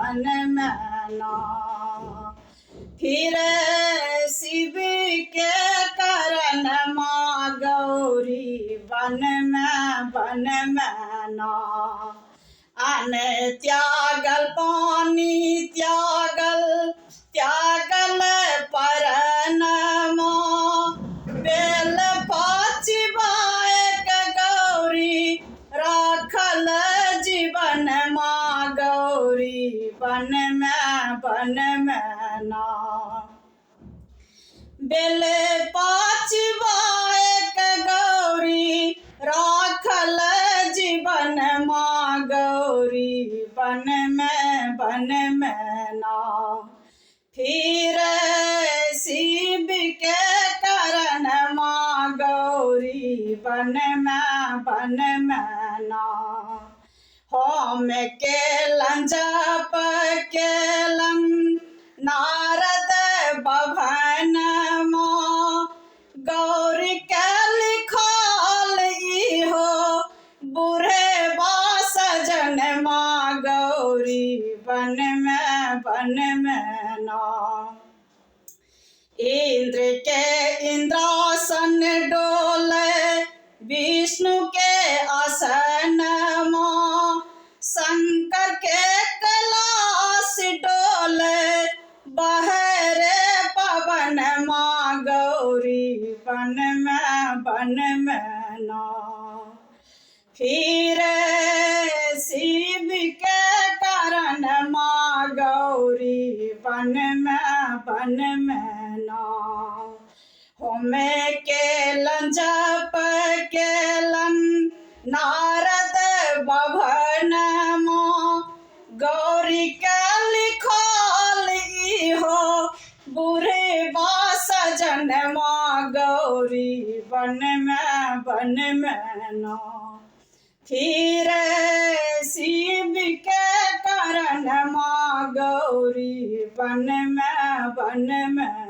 बन में ना। फिर शिव के करन माँ गौरी बन में ना। अन त्यागल पानी त्यागल परन माँ। बेल पाचिबाएक गौरी राखल जीवन माँ गौरी बन में ना। बेल पाचिबाएक गौरी राखल जीवन माँ गौरी बन में ना। फिर शिव के करन माँ गौरी बन में ना। होम केलन जप केलन नारद बभन माँ। गौरी के लिखल इहो बूढ़े बासजन माँ गौरी बन में ना। इंद्र के इंद्रासन डोले विष्णु के आसन माँ। शंकर के कैलाश डोले बहरे पवन माँ गौरी बन में ना। फिर शिव के करन माँ गौरी बन में ना। होम केलन जप केलन नारद बभन माँ। गौरी के लिखल इहो बूढ़े बासजन माँ गौरी बन में ना। फिर शिव के करन माँ गौरी बन में